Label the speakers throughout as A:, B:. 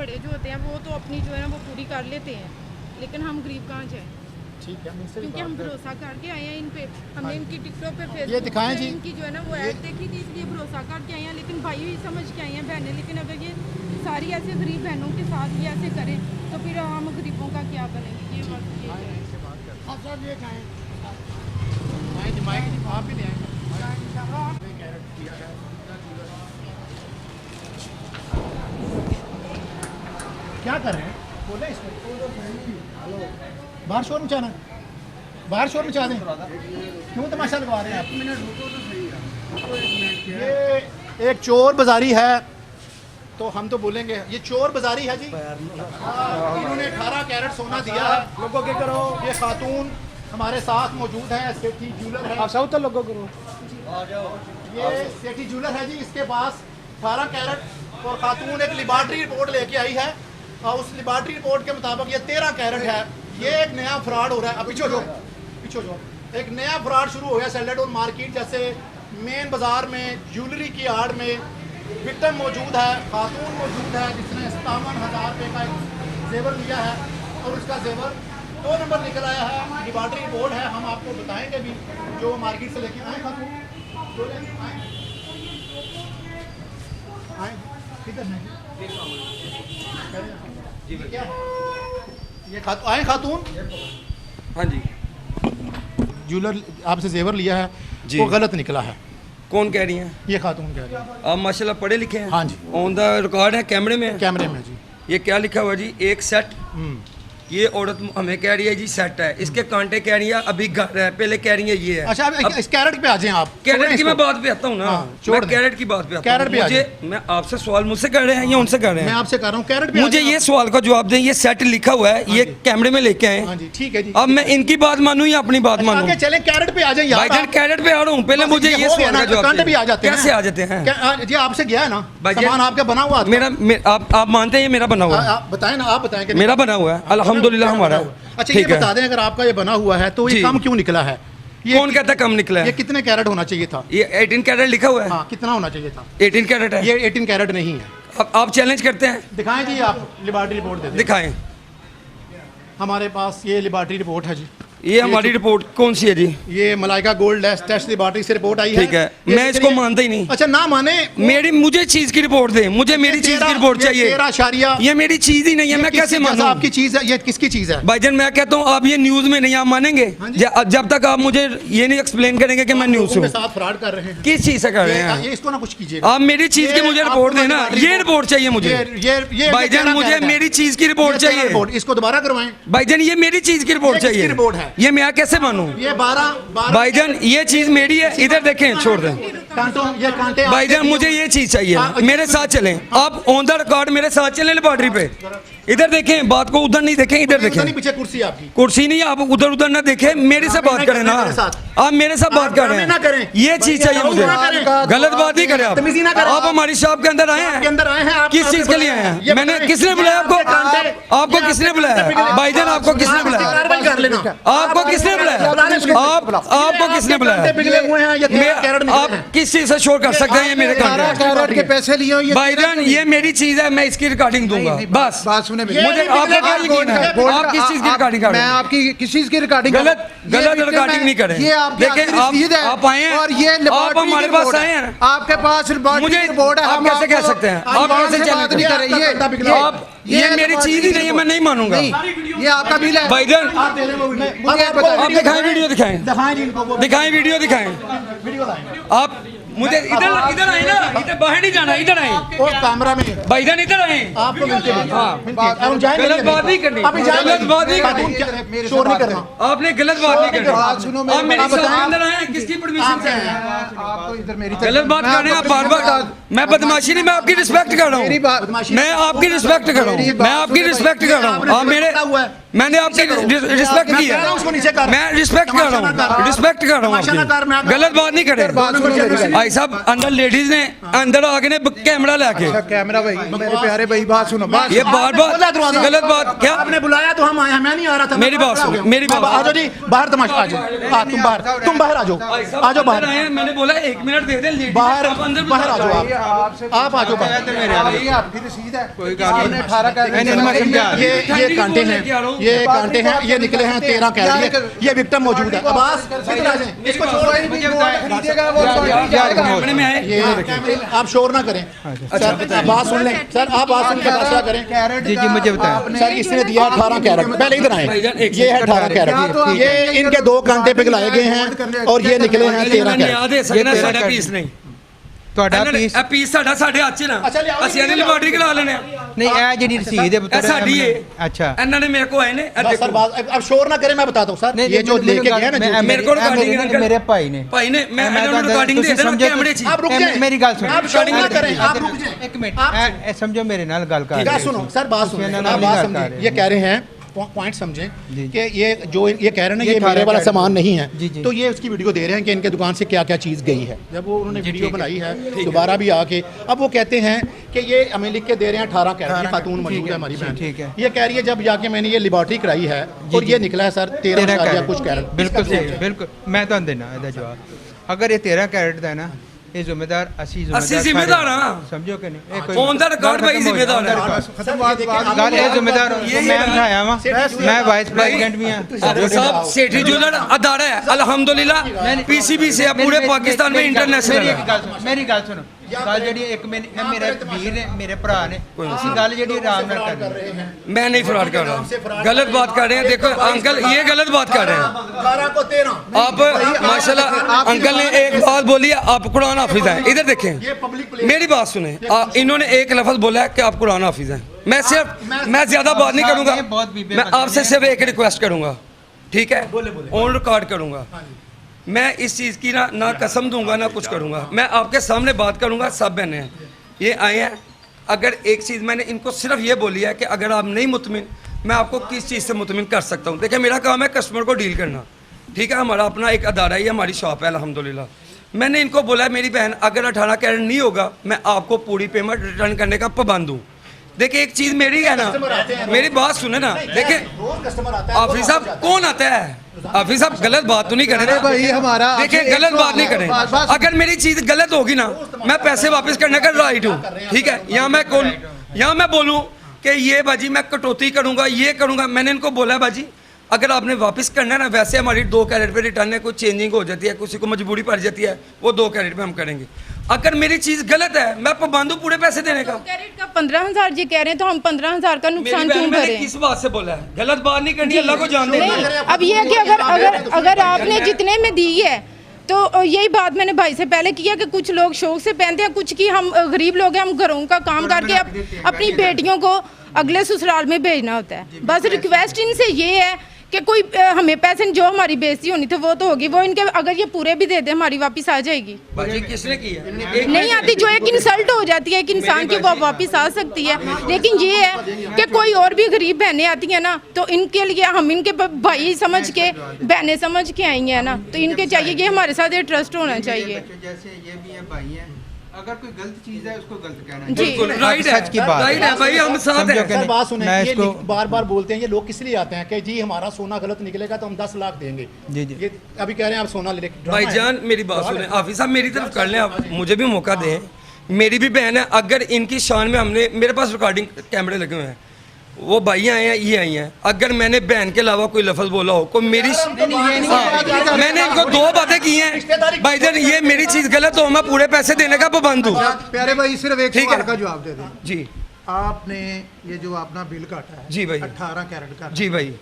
A: बड़े जो होते हैं वो तो अपनी जो है ना वो पूरी कर लेते हैं, लेकिन हम गरीब कहाँ जाएँ?
B: ठीक है,
A: क्योंकि हम भरोसा करके आए हैं इन पे, हमने इनकी टिकटॉक पे
B: ये दिखाएं जी,
A: इनकी जो है ना वो ऐड देखी थी, इसलिए भरोसा करके आए हैं। लेकिन भाई ही समझ के आए हैं बहनें, लेकिन अगर ये सारी ऐसे गरीब बहनों के साथ भी ऐसे करें तो फिर हम गरीबों का क्या बनेंगे? ये बात ये है।
B: आप भी ले आएंगे। क्या कर रहे हैं? बोले इसमें बाहर शोर मचाना, बाहर शोर मचा दें, क्यों तमाशा लगवा रहे हैं आप? ये एक चोर बाजारी है, तो हम तो बोलेंगे ये चोर बाजारी है जी। इन्होंने 18 कैरेट सोना दिया है। लोगों के करो, ये खातून हमारे साथ मौजूद है, सेठी ज्वेलर है। आप लोगों करो, ये सेठी ज्वेलर है जी, इसके पास 18 कैरेट और खातून एक लेबॉर्ट्री रिपोर्ट लेके आई है, और उस लेबॉर्ट्री रिपोर्ट के मुताबिक ये 13 कैरेट है। ये एक नया फ्रॉड हो रहा है। अब पीछे जो एक नया फ्रॉड शुरू हो गया सैलेडोन मार्केट जैसे मेन बाजार में, ज्वेलरी की आड़ में विक्टिम मौजूद है, खातून मौजूद है जिसने 57,000 रुपये का एक जेवर लिया है, और उसका जेवर 2 नंबर निकल आया है। लेबॉर्ट्री रिपोर्ट है, हम आपको बताएंगे भी जो मार्केट से लेके आए खातून किधर नहीं क्या ये आए खातून?
C: हाँ जी,
B: ज्वेलर आपसे जेवर लिया है
C: जी।
B: वो गलत निकला है।
C: कौन कह रही हैं?
B: ये खातून कह रही है।
C: आप माशाल्लाह पढ़े लिखे हैं?
B: हाँ जी।
C: ऑन द रिकॉर्ड है, कैमरे में है?
B: कैमरे में जी।
C: ये क्या लिखा हुआ जी? एक सेट। ये औरत हमें कह रही है जी सेट है, इसके कांटे कह रही है अभी घर है, पहले कह रही है ये है।
B: अच्छा, अब इस कैरेट पे आ जाएं आप।
C: कैरेट की मैं बात पे आता हूँ ना, मैं कैरेट की बात पे आता हूँ। मुझे, मैं आपसे सवाल मुझसे कर रहे हैं या उनसे कर रहे हैं?
B: मैं आपसे कर रहा हूँ, कैरेट पे
C: मुझे ये सवाल का जवाब दें। ये सेट लिखा हुआ है, ये कैमरे में लेके आए।
B: हाँ जी, ठीक है जी।
C: अब मैं इनकी बात मानूं या अपनी बात मानूं?
B: आगे चलें, कैरेट पे आ जाएं यार।
C: भाईजान कैरेट पे आ रहा हूँ, पहले मुझे ये सवाल का जवाब
B: भी आ जाते हैं।
C: कैसे आ जाते हैं?
B: जी आपसे गया है ना
C: भाईजान,
B: सामान आपका बना हुआ?
C: आप मानते हैं ये मेरा बना हुआ है?
B: आप बताएं ना, आप बताएं कि
C: मेरा बना हुआ है, अल्हम्दुलिल्लाह हमारा है।
B: अच्छा, ये बता दें अगर आपका ये बना हुआ है तो ये कम क्यों निकला है? ये
C: कौन कहता कम निकला है?
B: ये कितने कैरेट होना चाहिए था?
C: ये 18 कैरेट लिखा हुआ है।
B: हाँ, कितना होना चाहिए था?
C: 18 कैरेट है।
B: ये 18 कैरेट नहीं है।
C: आप चैलेंज करते हैं?
B: दिखाएं जी, आप लेबॉर्ट्री रिपोर्ट दे दें।
C: दिखाएं।
B: हमारे पास ये लेबॉर्ट्री रिपोर्ट है जी।
C: ये हमारी रिपोर्ट कौन सी है जी?
B: ये मलाइका गोल्ड टेस्ट लेबॉर्ट्री से रिपोर्ट आई है।
C: ठीक है, मैं इसको मानता ही नहीं।
B: अच्छा, ना माने,
C: मुझे चीज की रिपोर्ट दे, मुझे मेरी चीज की रिपोर्ट चाहिए। ये मेरी चीज ही नहीं है, मैं कैसे मानूं?
B: आपकी चीज है, ये किसकी चीज है?
C: भाईजान मैं कहता हूँ आप ये न्यूज में नहीं, आप मानेंगे जब तक आप मुझे ये नहीं एक्सप्लेन करेंगे कि मैं न्यूज हूँ।
B: साथ फ्रॉड कर रहे हैं।
C: किस चीज से कर रहे हैं?
B: इसको ना कुछ कीजिए,
C: आप मेरी चीज की मुझे रिपोर्ट देना, ये रिपोर्ट चाहिए मुझे। भाईजान मुझे मेरी चीज की रिपोर्ट चाहिए।
B: इसको दोबारा करवाएं
C: भाईजान, ये मेरी चीज की रिपोर्ट चाहिए।
B: रिपोर्ट है
C: ये मैं कैसे मानूं?
B: ये 12
C: भाईजान ये चीज मेरी है, इधर देखें, छोड़ दें
B: ये कांटे।
C: भाईजान मुझे ये चीज चाहिए, मेरे साथ चलें आप, ऑन द रिकॉर्ड मेरे साथ चलें लेबॉर्ट्री पे। इधर देखें, बात को उधर नहीं देखें, इधर देखें।
B: पीछे कुर्सी आपकी,
C: कुर्सी नहीं, आप उधर उधर ना देखें, मेरे से बात करें ना। आप मेरे साथ बात कर रहे हैं, ये चीज चाहिए मुझे। गलत बात ही करें आप हमारी शॉप के अंदर आए हैं, किस चीज के लिए आए हैं? मैंने, किसने बुलाया आपको? आपको किसने बुलाया? भाईजान आपको किसने बुलाया? आपको किसने बुलाया? आपको किसने बुलाया? आप किस चीज से शोर कर सकते हैं? ये मेरे
D: कैरेट के पैसे लिए
C: भाईजान, ये मेरी चीज है, मैं इसकी रिकॉर्डिंग दूंगा। बस मुझे आपको क्या यकीन है? आप किस चीज की रिकॉर्डिंग?
D: मैं आपकी किस चीज की रिकॉर्डिंग?
C: गलत रिकॉर्डिंग नहीं करें।
D: ये आपकी रसीद है
C: आप आए हैं
D: और ये
C: आप हमारे पास आए हैं,
D: आपके पास
C: मुझे
D: रिपोर्ट है।
C: आप कैसे कह सकते हैं? आप कैसे चैलेंज करें? आप, ये मेरी चीज ही नहीं है, मैं नहीं मानूंगा।
D: ये आपका बिल है
C: भाईजान, आप दिखाएं, वीडियो दिखाएं, दिखाएं वीडियो दिखाएं। आप मुझे इधर आए ना, इधर बाहर नहीं जाना, इधर आए
B: कैमरा में।
C: भाईजान इधर आए
B: आपको
C: गलत बात नहीं करनी, गलत बात नहीं करनी,
B: शोर नहीं करना।
C: आपने गलत बात नहीं करनी। आप मेरे साथ अंदर आए, किसकी परमिशन से आए?
D: आपको इधर मेरी
C: गलत बात कर रहे हैं आप बार बार। मैं बदमाशी नहीं, मैं आपकी रिस्पेक्ट कर रहा हूँ, मैं आपकी रिस्पेक्ट कर रहा हूँ, मैं आपकी रिस्पेक्ट कर रहा हूँ।
B: हुआ है?
C: मैंने आपकी रिस्पेक्ट
B: मैं
C: की
B: कह रहा हूं उसको नीचे कर।
C: है, मैं रिस्पेक्ट कर रहा हूँ, रिस्पेक्ट कर रहा हूँ
B: तमाशा ना कर, मैं
C: आपकी।
B: कर-
C: गलत बात नहीं करे भाई साहब। अंदर लेडीज ने अंदर आगे ने कैमरा लेके
D: अच्छा कैमरा भाई मेरे प्यारे भाई बात सुनो बात
C: ये बार बार गलत बात क्या
B: आपने बुलाया तो हम आए, मैं नहीं आ रहा था।
C: मेरी बात सुनो, मेरी बात
B: आ जाओ जी, बाहर तमाशा आ जाओ। तुम बाहर आ जाओ, आ जाओ बाहर,
C: मैंने बोला 1 मिनट दे दे
B: बाहर बाहर आ जाओ आप आ जाओ बाहर।
D: ये आपकी रसीद है कोई आपने 18 का
B: ये कांटे हैं, ये कांटे हैं, ये निकले हैं 13 कैरेट। ये विक्टिम मौजूद है। अब्बास इधर आ जाएं, इसको
D: खरीदेगा वो
C: कैमरे में आए।
B: ये आप शोर ना करें सर, बात सुन लें सर, आप बात सुन के फैसला करें।
D: जी मुझे बताएं
B: सर इसने दिया 18 कैरेट। पहले इधर आए, ये है 18 कैरेट। ये इनके 2 कांटे पिघलाए गए हैं और ये निकले हैं 13 कैरेट।
C: याद है सकना साडा पीस नहीं
D: ਤੁਹਾਡਾ ਪੀਸ
C: ਇਹ ਪੀਸ ਸਾਡਾ ਸਾਡੇ ਹੱਥ 'ਚ ਨਾ ਅਸੀਂ ਇਹਦੀ ਲੈਬੋਰਟਰੀ ਕਰਾ ਲੈਣੇ ਆ।
D: ਨਹੀਂ ਇਹ ਜਿਹੜੀ ਰਸੀਦ ਹੈ
C: ਇਹ ਸਾਡੀ ਹੈ।
D: ਅੱਛਾ
C: ਇਹਨਾਂ ਨੇ ਮੇਰੇ ਕੋ ਆਏ ਨੇ ਇਹ
B: बस सर
C: देखो
B: अब शोर ना करें, मैं बताता हूँ सर। ये जो लेके गया ना जो-
C: मेरे को रिकॉर्डिंग है
D: ਮੇਰੇ ਭਾਈ ਨੇ
C: ਭਾਈ ਨੇ ਮੈਂ ਇਹਨਾਂ ਨੂੰ ਰਿਕਾਰਡਿੰਗ ਦੇ ਦੇਣਾ ਕੈਮਰੇ 'ਚ।
B: आप रुक जाएं,
D: ਮੇਰੀ ਗੱਲ ਸੁਣੋ
B: आप शोर ना करें, आप रुक जाएं।
D: ਇੱਕ ਮਿੰਟ ਇਹ ਸਮਝੋ ਮੇਰੇ ਨਾਲ ਗੱਲ ਕਰ
B: क्या सुनो सर, बात सुनो, आप बात समझें। ये कह रहे हैं पॉइंट समझें कि ये जो ये कह रहे हैं ना ये मेरे वाला सामान नहीं है, तो ये उसकी वीडियो दे रहे हैं कि इनके दुकान से क्या क्या चीज़ गई है। जब वो उन्होंने वीडियो बनाई है दोबारा भी आके, अब वो कहते हैं कि ये हमें लिख के दे रहे हैं 18 कैरेट। खातून मौजूद है हमारी बहन,
D: ठीक है।
B: ये कह रही है जब जाके मैंने ये लेबोरेटरी कराई है और ये निकला है सर 13 या कुछ कैरेट।
D: ਬਿਲਕੁਲ ਸਹੀ ਬਿਲਕੁਲ ਮੈਂ ਤੁਹਾਨੂੰ ਦੇਣਾ ਇਹਦਾ ਜਵਾਬ। ਅਗਰ ਇਹ 13 ਕੈਰਟ ਦਾ ਹੈ ਨਾ ਇਹ ਜ਼ਿੰਮੇਦਾਰ ਅਸੀਂ
C: ਜ਼ਿੰਮੇਦਾਰ ਹਾਂ।
D: ਸਮਝੋ ਕਿ ਨਹੀਂ ਇਹ ਕੋਈ
C: ਫੋਨ ਦਾ ਰਿਕਾਰਡ ਭਾਈ ਜ਼ਿੰਮੇਦਾਰ ਹੈ।
D: ਗੱਲ ਇਹ ਜ਼ਿੰਮੇਦਾਰ ਮੈਂ ਉਠਾਇਆ ਵਾਂ ਮੈਂ ਵਾਈਸ ਪ੍ਰੈਜ਼ੀਡੈਂਟ ਵੀ ਹਾਂ
C: साहब सेठी ज्वेलर अदारा है अल्हम्दुलिल्लाह पीसीबी से है, पूरे पाकिस्तान में इंटरनेशनल है।
D: ਮੇਰੀ ਗੱਲ ਸੁਣੋ ਗੱਲ ਜਿਹੜੀ ਇੱਕ ਮੇਰੇ ਵੀਰ ਨੇ ਮੇਰੇ ਭਰਾ ਨੇ ਅਸੀਂ ਗੱਲ ਜਿਹੜੀ ਆਰਾਮ ਨਾਲ ਕਰਨੀ
C: मैं नहीं फ्रॉड कर रहा, गलत बात कर रहे हैं। देखो अंकल ये गलत बात कर रहे हैं
B: 18 को 13
C: आप। माशाल्लाह अंकल ने एक बात बोली है, आप कुरान हाफिज हैं। इधर
B: ये
C: देखें
B: पब्लिक प्लेस।
C: मेरी बात सुने, इन्होंने एक लफ्ज बोला है कि आप कुरान हाफिज हैं। मैं सिर्फ मैं ज्यादा बात नहीं करूंगा, मैं आपसे सिर्फ एक रिक्वेस्ट करूंगा, ठीक है? ऑन रिकॉर्ड करूंगा। मैं इस चीज़ की ना कसम दूंगा ना कुछ करूंगा, मैं आपके सामने बात करूंगा। सब बहने हैं ये आए हैं। अगर एक चीज़ मैंने इनको सिर्फ ये बोली है कि अगर आप नहीं मुतमिन, मैं आपको किस चीज़ से मुतमिन कर सकता हूँ। देखिए मेरा काम है कस्टमर को डील करना, ठीक है? हमारा अपना एक अदारा ही हमारी शॉप है अल्हम्दुलिल्लाह। मैंने इनको बोला मेरी बहन अगर 18 कैरेट नहीं होगा मैं आपको पूरी पेमेंट रिटर्न करने का पाबंद हूँ। देखिए एक चीज़ मेरी है ना, मेरी बात सुने ना। देखिए
B: रोज कस्टमर आता है,
C: हाफिज साहब कौन आता है? हाफिज साहब गलत बात तो नहीं करें ना
D: भाई हमारा
C: देखिए गलत बात नहीं करें। अगर मेरी चीज़ गलत होगी ना मैं पैसे वापस करने का राइट हूँ, ठीक है? यहाँ मैं बोलूँ कि ये बाजी मैं कटौती करूँगा, ये करूँगा। मैंने इनको बोला बाजी अगर आपने वापस करना है ना, वैसे हमारी 2 कैरेट पे रिटर्न है, कुछ चेंजिंग हो जाती है, किसी को मजबूरी पड़ जाती है, वो 2 कैरेट पे हम करेंगे। अगर मेरी चीज़ गलत है मैं पाबंद हूँ पूरे पैसे देने का।
A: कैरेट का 15,000 जी कह रहे हैं तो हम 15,000 का नुकसान क्यों
C: मैंने
A: करें?
C: किस बात से बोला है? गलत बात नहीं करनी, अल्लाह को जानते हैं।
A: नहीं, अब ये है कि अगर आपने जितने में दी है तो यही बात मैंने भाई से पहले किया कि कुछ लोग शौक से पहनते हैं, कुछ की हम गरीब लोग हैं, हम घरों का काम करके अपनी बेटियों को अगले ससुराल में भेजना होता है। बस रिक्वेस्ट इनसे ये है कि कोई हमें पैसे जो हमारी बेइज्जती होनी थी वो तो होगी, वो इनके अगर ये पूरे भी दे दे हमारी वापस आ जाएगी।
C: बाजी किसने की है?
A: नहीं आती, जो एक इंसल्ट हो जाती है एक इंसान की वो वापस आ सकती है। लेकिन ये है कि कोई और भी गरीब बहनें आती हैं ना तो इनके लिए हम इनके भाई समझ के बहनें समझ के आई हैं ना, तो इनके चाहिए कि हमारे साथ ये ट्रस्ट होना चाहिए।
D: जैसे ये भी है भाई है अगर कोई गलत चीज है उसको गलत कहना
A: जी।
C: बिल्कुल राइट है,
D: सच की बात
C: राइट है भाई, हम साथ हैं।
B: सर बात सुने,
D: मैं
B: ये
D: इसको
B: बार बार बोलते हैं ये लोग किस लिए आते हैं कि जी हमारा सोना गलत निकलेगा तो हम 10 लाख देंगे।
D: जी जी
B: ये अभी कह रहे हैं आप सोना ले लेके
C: भाईजान मेरी बात सुने, हाफिज साहब मेरी तरफ कर लें, आप मुझे भी मौका दें। मेरी भी बहन है, अगर इनकी शान में हमने मेरे पास रिकॉर्डिंग कैमरे लगे हुए हैं, वो भाई आए हैं ये आई हैं, अगर मैंने बहन के अलावा कोई लफ्ज़ बोला हो कोई मेरी मैंने इनको 2 बातें की हैं भाईजान, ये मेरी चीज़ गलत हो मैं पूरे पैसे देने का पाबंद हूँ।
D: प्यारे भाई सिर्फ एक
C: ठीक है।
D: सवाल का जवाब दे दें।
C: जी
D: आपने ये जो अपना बिल काटा है
C: जी भाई।
D: 18 कैरेट का
C: जी भाई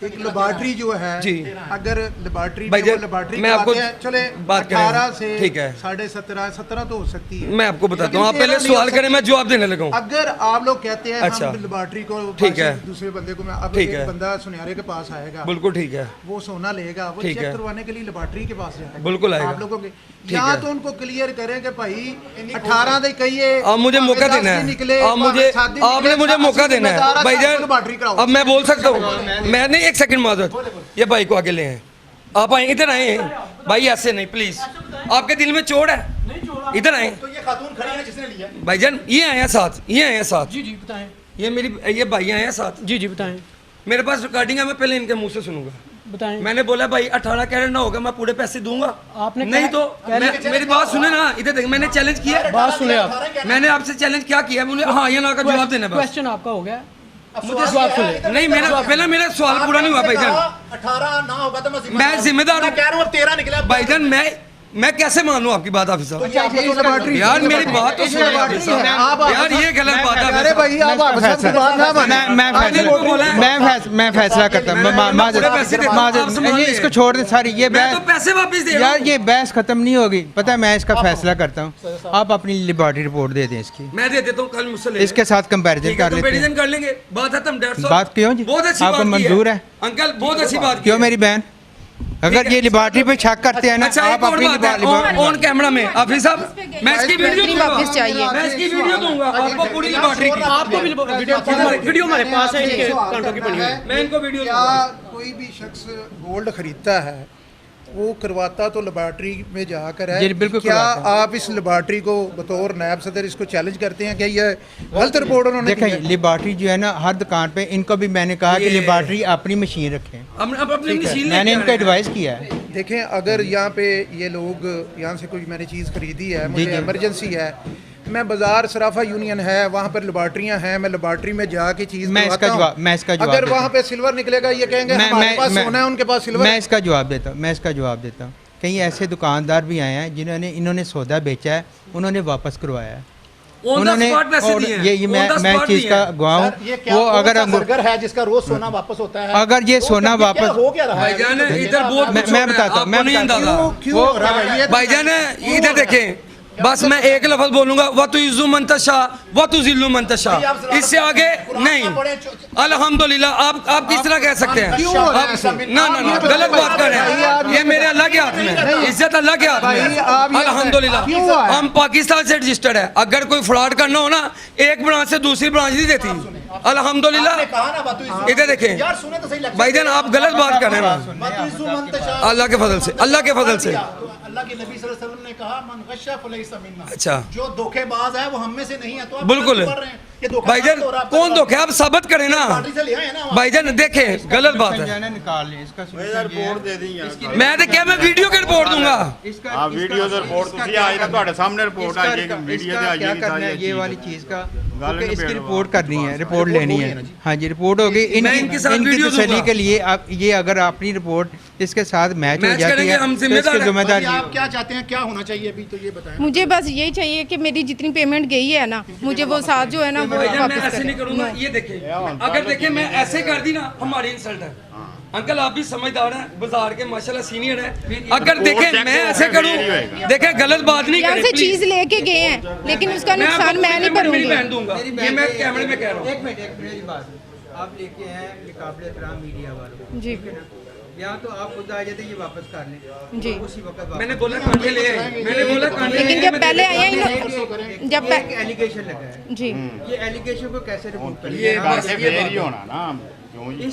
D: एक लेबोरेटरी जो है
C: जी।
D: अगर लेबोरेटरी
C: भाई
D: में वो
C: जब
D: लेबोरेटरी
C: मैं आपको
D: चले
C: बात करें,
D: 18 से
C: ठीक है।
D: 17.5 तो हो सकती है।
C: मैं आपको बताता
D: लेकिन
C: हूँ, आप
D: 13
C: पहले
D: नहीं हो
C: सवाल करें मैं जवाब देने लगा हूँ।
D: अगर आप लोग कहते हैं
C: अच्छा।
D: हम लेबोरेटरी को
C: ठीक है।
D: दूसरे बंदे को मैं अब
C: ठीक
D: एक
C: है।
D: बंदा सुनियारे के पास आएगा
C: बिल्कुल ठीक है,
D: वो सोना लेगा वो
C: ठीक
D: चेक
C: है।
D: करवाने के लिए लेबोरेटरी के पास जाएगा
C: बिल्कुल आएगा।
D: आप लोगों के
E: या तो उनको क्लियर करें कि भाई 18 दे कहिए
C: अब मुझे मौका देना है, अब मुझे आपने मुझे मौका देना है भाईजान। अब मैं बोल सकता हूँ, मैंने एक सेकंड माजूद, ये भाई को आगे ले आए, आप आए इधर आए भाई, ऐसे नहीं प्लीज, आपके दिल में चोट है, इधर आए
B: तो ये खातून खड़ी है जिसने लिया।
C: भाईजान, ये आए हैं साथ, ये आए हैं साथ,
F: जी जी बताएं।
C: ये भाई आए हैं साथ,
F: जी जी बताएं
C: मेरे पास रिकॉर्डिंग है, मैं पहले इनके मुंह से सुनूंगा।
F: बताएं।
C: मैंने बोला भाई 18 कैरेट ना होगा मैं पूरे पैसे दूंगा,
F: आपने
C: नहीं तो मेरी बात सुने ना, इधर देख, मैंने चैलेंज किया,
F: बात सुने आप,
C: मैंने आपसे चैलेंज क्या किया, मुझे हाँ या ना का जवाब देना है बस।
F: क्वेश्चन आपका हो गया,
C: मुझे जवाब सुने, नहीं मेरा सवाल पूरा नहीं हुआ भाईजान।
B: 18 ना होगा तो
C: मैं जिम्मेदार हूँ,
B: कह रहा हूँ 13 निकला
C: भाईजान मैं कैसे मानूं आपकी बात ऑफिसर साहब? यार मेरी बात तो सुनिए ऑफिसर साहब, यार ये गलत बात है।
E: अरे भाई आप ऑफिसर की बात ना माने।
D: मैं फैसला करता हूँ, ये इसको छोड़ दे सारी, ये
C: मैं तो पैसे वापस दे रहा
D: यार
C: हूं।
D: ये बहस खत्म नहीं होगी, पता है मैं इसका फैसला करता हूँ। आप अपनी लेबॉरेटरी रिपोर्ट दे दें इसकी,
C: मैं दे देता हूँ, कल मुझसे ले
D: इसके साथ कंपैरिजन कर लेते हैं।
C: कंपैरिजन कर लेंगे, बात खत्म। 150
D: बात क्यों जी?
C: बहुत अच्छी
D: आपको
C: बात की
D: मंजूर है?
C: अंकल बहुत अच्छी बात की
D: क्यों
C: है।
D: मेरी बहन, अगर ये लेबॉरेटरी पे शक करते हैं ना,
C: अच्छा
D: आप
C: एक और
D: अपनी
C: बात है, ऑन कैमरा में ऑफिस साहब, मैं इसकी वीडियो दूंगा,
A: वापस चाहिए।
C: मैं इसकी वीडियो दूंगा आपको पूरी लेबॉरेटरी की,
F: आपको भी वीडियो हमारे पास है इनके कांटों की बनी हुई।
C: मैं इनको वीडियो
E: क्या
C: दूंगा।
E: कोई भी शख्स गोल्ड खरीदता है वो करवाता तो लेबॉरेटरी में जाकर है।
D: जी, बिल्कुल
E: क्या
D: करवाता
E: आप इस लेबॉरेटरी को बतौर नायब सदर इसको चैलेंज करते हैं कि ये गलत रिपोर्ट उन्होंने दी
D: देखें,
E: है?
D: लेबॉरेटरी जो है ना हर दुकान पे, इनको भी मैंने कहा कि लेबॉरेटरी अपनी मशीन रखें,
C: अब अपनी मशीन
D: मैंने इनको एडवाइस किया है।
E: देखें, अगर यहाँ पे ये लोग यहाँ से कोई मैंने चीज़ खरीदी है, मुझे
D: जी।
E: इमरजेंसी है, मैं बाजार सराफा यूनियन है, वहाँ पर लेबॉरेटरियाँ हैं, मैं लेबॉरेटरी में जाके चीज़
D: मैं इसका
E: करवाता हूँ।
D: जवाब- मैं इसका जवाब
E: अगर
D: देता
E: वहाँ पे सिल्वर निकलेगा ये कहेंगे हमारे पास सोना है, उनके पास सिल्वर
D: मैं
E: है।
D: इसका जवाब देता हूँ। कई ऐसे दुकानदार भी आए हैं जिन्होंने इन्होंने सौदा बेचा है, उन्होंने वापस करवाया है, उन्होंने और ये मैं चीज़ का गवाह हूँ।
B: सर, ये क्या
D: वो
B: कौन सा
D: अगर
B: सरगर है जिसका रोज सोना वापस होता है?
D: अगर ये
B: तो
D: सोना
B: क्या
D: वापस
B: हो क्या रहा है?
C: भाईजान इधर बहुत
D: मैं बताता हूँ, मैं
C: नहीं
D: बताता
C: अंदाजा
D: हूँ।
E: क्यों हो रहा है ये?
C: भाईजान इधर देखें, बस मैं एक लफ्ज बोलूंगा, व तु इज्जु मंतशा व तु जिल्लु मंतशा, इससे आगे नहीं। अल्हम्दुलिल्लाह आप किस तरह कह सकते हैं? आप ना गलत बात कर रहे हैं, ये मेरे अल्लाह के हाथ में है, इज्जत अल्लाह के हाथ में है। अल्हम्दुलिल्लाह हम पाकिस्तान से रजिस्टर्ड है, अगर कोई फ्रॉड करना हो ना, एक ब्रांच से दूसरी ब्रांच नहीं देती। अल्हम्दुलिल्लाह इधर देखें
B: यार सुने तो सही लगता है।
C: भाईजान, आप गलत बात कर रहे हैं।
B: मतइज़्ज़ु मंतशा।
C: अल्लाह के फजल से, अल्लाह के फजल से।
B: अल्लाह के नबी सल्लल्लाहु अलैहि वसल्लम ने कहा मन गश्शा फलैसा मिन्ना।
C: अच्छा।
B: जो धोखेबाज है वो हम में से नहीं है। तो आप
C: बिल्कुल
B: गलत पढ़ रहे हैं। ये धोखा
C: भाईजान,
B: हो रहा है आपका।
C: कौन धोखे, आप साबित करें ना
B: पार्टी से ले आए ना वहाँ।
C: भाईजान। देखें गलत बात है,
D: निकाल लें इसका
G: ਰਿਪੋਰਟ ਦੇ ਦੀ ਯਾਰ
C: मैं तो क्या मैं वीडियो की रिपोर्ट दूंगा।
G: ਆ ਵੀਡੀਓ ਦੀ ਰਿਪੋਰਟ ਤੁਸੀਂ ਆਏ ਨਾ ਤੁਹਾਡੇ ਸਾਹਮਣੇ ਰਿਪੋਰਟ ਆ ਜਾਏਗੀ ਵੀਡੀਓ ਤੇ ਆ
D: क्या
G: ਜਾਏਗੀ
D: करना है
G: सारी
D: ये
G: चीज़।
D: वाली चीज़ का,
G: गल
D: क्योंकि
G: नहीं
D: इसकी
G: पेड़
D: रिपोर्ट करनी है, रिपोर्ट लेनी है। हाँ जी, रिपोर्ट होगी
C: मैं इनके साथ
D: इनकी
C: वीडियो
D: तसल्ली
C: दूंगा।
D: के लिए। आप ये अगर अपनी रिपोर्ट इसके साथ मैच हो
C: मैच
D: जाती
C: करेंगे,
D: है
C: हम
D: तो
C: जिम्मेदार
D: इसकी
C: हैं।
D: जिम्मेदारी
B: आप क्या चाहते हैं, क्या होना चाहिए अभी तो ये बताएं।
A: मुझे बस यही चाहिए कि मेरी जितनी पेमेंट गई है ना, मुझे वो साथ जो है ना वो
C: भाईजान मैं
A: वापस
C: ऐसे नहीं करूंगा।
A: करें।
C: ये देखें, अगर देखें मैं ऐसे कर दी ना, हमारी इंसल्ट है। अंकल आप भी समझदार हैं, बाजार के माशाल्लाह सीनियर हैं। अगर देखें मैं ऐसे करूं, देखें गलत बात नहीं
A: यहाँ
C: करें
A: से
C: प्लीज।
A: चीज लेके गए हैं, लेकिन उसका
C: मैं
A: नुकसान
C: आपको
A: मैं नहीं
C: पेमेंट मेरी
A: भरूंगी।
C: बहन दूंगा, ये मैं कैमरे में कह रहा हूँ।
D: एक मिनट मेरी बात, आप लेके हैं मुकाबले एहतराम मीडिया वालों,
A: जी
D: या तो आप खुद आ जाते ये वापस कर लें,
A: जी।
D: उसी वक्त वापस।
C: मैंने बोला कांटे ले आए, मैंने बोला कांटे ले
A: लेकिन
C: आए,
A: जब
C: मैं
A: पहले
C: दे
A: आया
C: दूंगा।
A: इन जब
D: एक एलिगेशन लगा है,
A: जी
D: ये एलिगेशन को कैसे रिमूव
C: ये
D: करेंगे?
C: बस
G: बातें
C: ये
G: फेर
C: बात
G: ही
C: है।
G: होना ना क्यों जी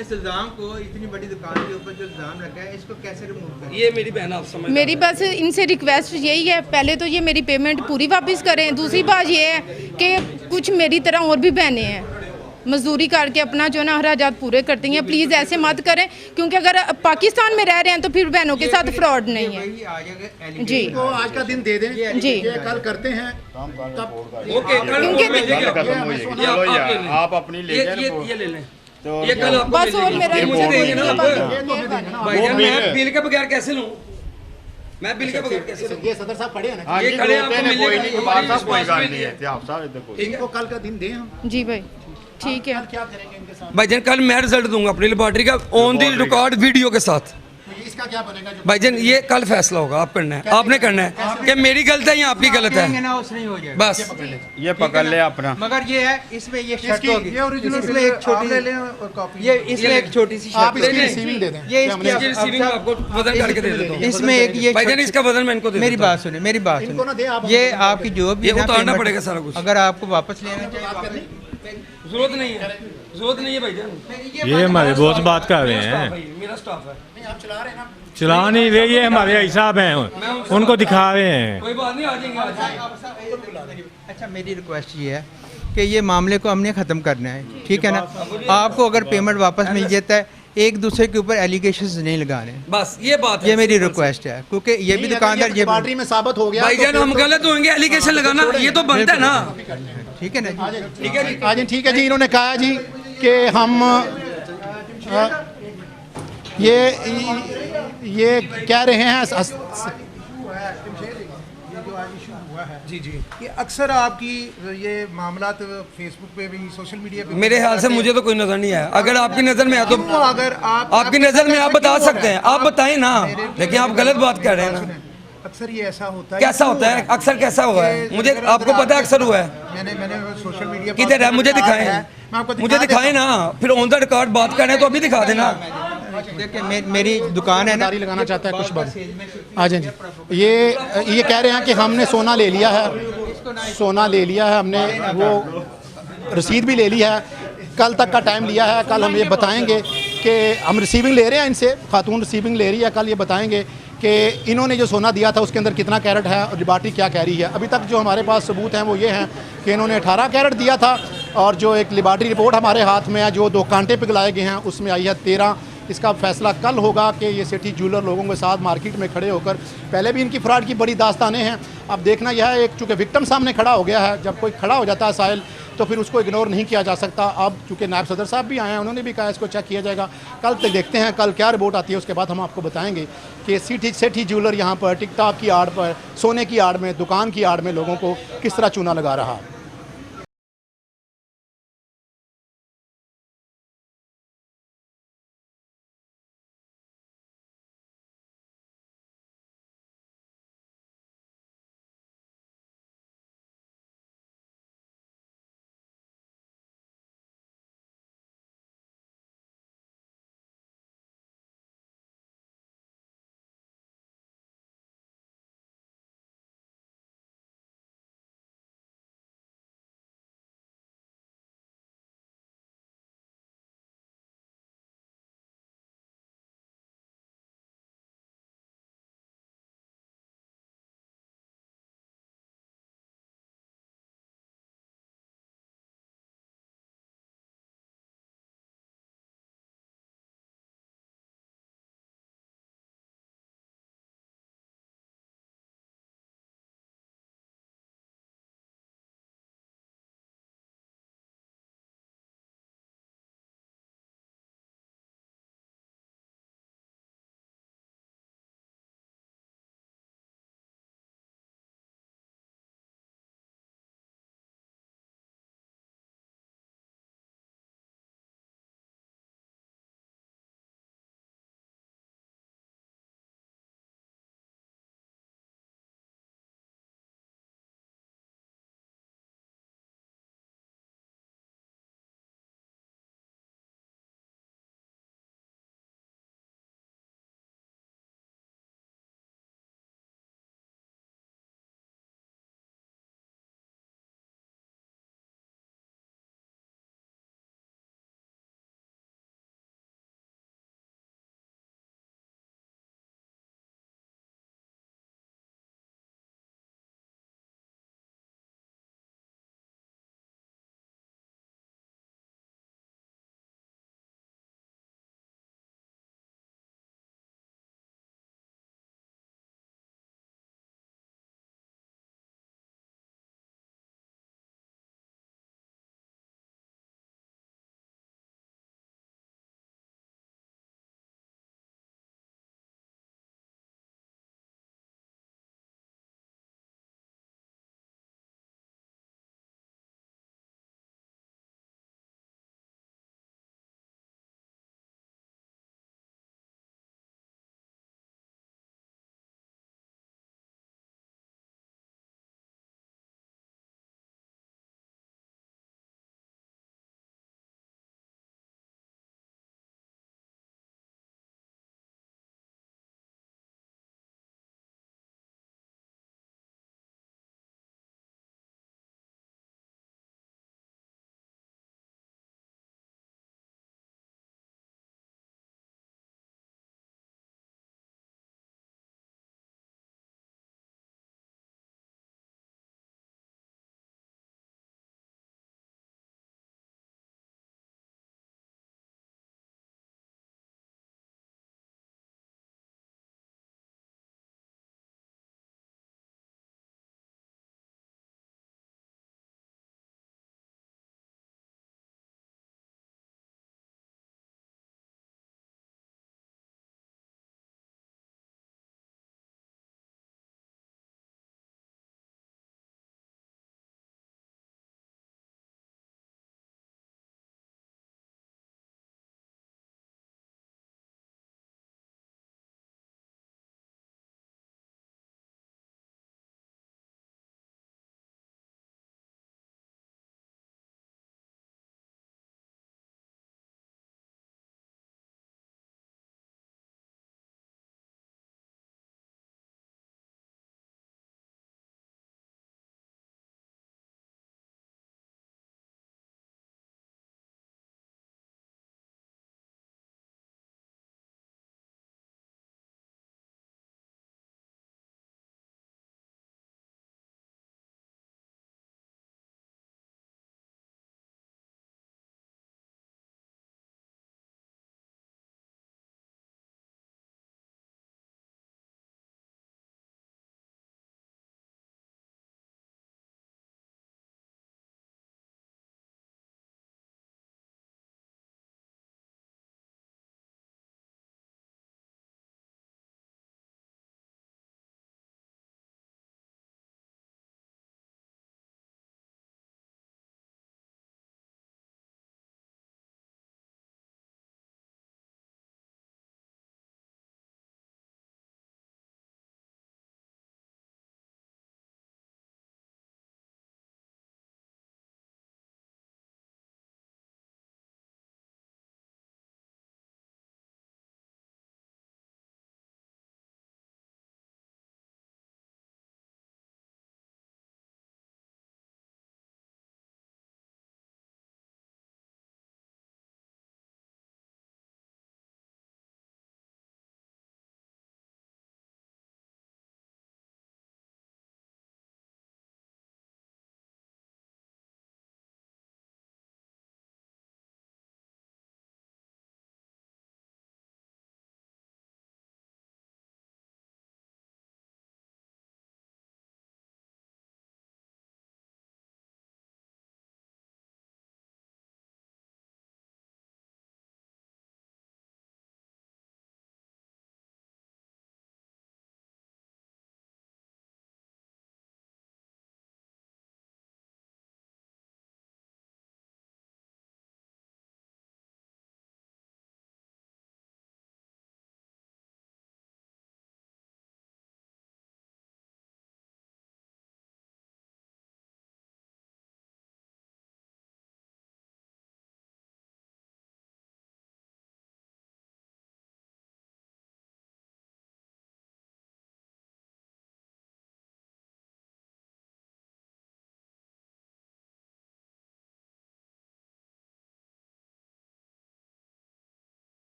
D: इस इल्ज़ाम को, इतनी बड़ी दुकान के ऊपर जो इल्ज़ाम लगा है, इसको कैसे रिमूव करें?
C: ये मेरी बहन आप समझ
A: मेरी बस इनसे रिक्वेस्ट यही है, पहले तो ये मेरी पेमेंट पूरी वापस करें। दूसरी बात ये है कि कुछ मेरी तरह और भी बहनें हैं, मजदूरी करके अपना जो ना अखराजात पूरे करती हैं। प्लीज़ ऐसे मत करें, क्योंकि अगर पाकिस्तान में रह रहे हैं तो फिर बहनों के साथ फ्रॉड नहीं है।
D: वही आ जाएगा
A: जी
B: तो आज का दिन दे दें,
A: जी।
B: ये कल करते हैं।
C: ओके कल
A: क्योंकि-
C: वो भेजेंगे
G: गल खत्म हो
C: ये
G: जाएगी।
C: आप
G: चलो
C: ले
G: यार
C: लें।
G: आप अपनी ले जाए
C: ये
G: रिपोर्ट।
C: ले लें,
G: तो
C: ये कल आपको
A: बस और मेरा
C: भेजेंगे। मुझे देंगे ना आप।
B: ये
C: भाईजान
G: बिल-
C: मैं बिल के बगैर कैसे लूं? मैं बिल के बगैर कैसे लूं?
B: ये सदर साहब खड़े हैं ना,
G: हाँ
C: ये
G: जी
C: खड़े आपको
G: खड़े
C: मिलेगा,
G: कोई नहीं
C: हमारी
G: बात साहब कोई गल नहीं
C: responsibility
G: है ते आप साहब इधर कोई
B: इनको कल का दिन दें हम।
A: जी भाई ठीक है।
B: क्या करेंगे इनके साथ?
C: भाईजान कल मैं रिजल्ट दूंगा अपनी लेबॉरेटरी का ऑन दी रिकॉर्ड वीडियो के साथ।
B: इसका क्या बनेगा जो
C: भाईजान ये कल फैसला होगा, आप करना है, आपने करना है कि मेरी गलत है या आपकी गलत
D: कहेंगे
C: है,
D: ना उससे नहीं हो जाएगा।
C: बस
G: ये पकड़ ले अपना।
D: मगर ये है इसमें ये शर्त होगी,
E: ये ओरिजिनल
D: इसमें एक छोटी
E: ले लें और कॉपी।
D: ये इसमें एक छोटी सी
B: आप
D: शर्त
B: इसकी
C: नहीं,
B: रिसीविंग दे दें
D: ये
B: क्या हमने-
D: इसकी
C: रिसीविंग आपको वजन करके दे देता हूँ।
D: इसमें एक ये
C: भाईजान
D: छोटी-
C: इसका वजन मैं इनको दे
D: मेरी
C: देता हूँ।
D: बात सुने, मेरी बात
B: इनको ना दें, आप
D: सुने, ये
B: हमको
D: आपकी जो भी
C: ये
D: ना
C: उतारना
D: पेमेंट-
C: पड़ेगा सारा कुछ।
D: अगर आपको वापस लेना चाहिए,
C: जरूरत नहीं है, जरूरत नहीं है भाईजान,
H: ये हमारे बॉस बात कर रहे हैं,
C: मेरा स्टाफ है,
H: चला नहीं रहे, ये हमारे हिसाब हैं, उनको दिखा रहे हैं।
C: कोई बात नहीं, आ जाएंगे, आ जाएंगे।
D: अच्छा मेरी रिक्वेस्ट ये है कि ये मामले को हमने ख़त्म करना है, ठीक है ना। आपको अगर पेमेंट वापस मिल जाता है, एक दूसरे के ऊपर एलिगेशंस नहीं लगाने,
C: बस ये बात है,
D: ये मेरी रिक्वेस्ट है, क्योंकि ये भी दुकानदार ये
B: बैटरी में साबित हो गया
C: भाईजान हम गलत होंगे, एलिगेशन लगाना ये तो बनता है ना।
D: ठीक है ना जी।
B: ठीक है जी, ठीक है जी। इन्होंने कहा जी कि हम ये कह रहे हैं
E: जी जी, ये अक्सर आपकी ये मामला तो फेसबुक पे भी, सोशल मीडिया पे भी
C: मेरे ख्याल से मुझे तो कोई नजर नहीं आया, अगर आपकी नजर में आया तो
E: क्यों अगर
C: आपकी नजर में आप बता सकते हैं, आप बताएं ना, लेकिन आप गलत बात कर रहे हैं ना।
E: अक्सर ये ऐसा होता है।
C: कैसा होता है, अक्सर कैसा हुआ है, मुझे आपको पता है अक्सर हुआ है,
E: मैंने सोशल मीडिया
C: किधर है, मुझे दिखाएं, मुझे दिखाएं ना, फिर ऑन द रिकॉर्ड बात कर रहे हैं तो अभी दिखा देना।
D: देखिए मेरी दुकान है ना,
B: दारी लगाना चाहता है कुछ बात। आ जाए जी, ये कह रहे हैं कि हमने सोना ले लिया है, सोना ले लिया है हमने, वो रसीद भी ले ली है, कल तक का टाइम लिया है, कल हम ये बताएंगे कि हम रिसीविंग ले रहे हैं इनसे, खातून रिसीविंग ले रही है, कल ये बताएंगे कि इन्होंने जो सोना दिया था उसके अंदर कितना कैरेट है और लिबार्टी क्या कह रही है। अभी तक जो हमारे पास सबूत हैं वो ये हैं कि इन्होंने 18 कैरेट दिया था, और जो एक लिबार्टी रिपोर्ट हमारे हाथ में है, जो 2 कांटे पिघलाए गए हैं, उसमें आई है 13। इसका फैसला कल होगा कि ये सिटी ज्वेलर लोगों के साथ मार्केट में खड़े होकर, पहले भी इनकी फ्रॉड की बड़ी दास्तानें हैं, अब देखना यह है, एक चूँकि विक्टिम सामने खड़ा हो गया है, जब कोई खड़ा हो जाता है साहिल तो फिर उसको इग्नोर नहीं किया जा सकता। अब चूँकि नायब सदर साहब भी आए हैं, उन्होंने भी कहा इसको चेक किया जाएगा, कल तक देखते हैं कल क्या रिपोर्ट आती है, उसके बाद हम आपको बताएंगे कि सेठी ज्वेलर यहाँ पर टिकटॉक की आड़ पर, सोने की आड़ में, दुकान की आड़ में लोगों को किस तरह चूना लगा रहा।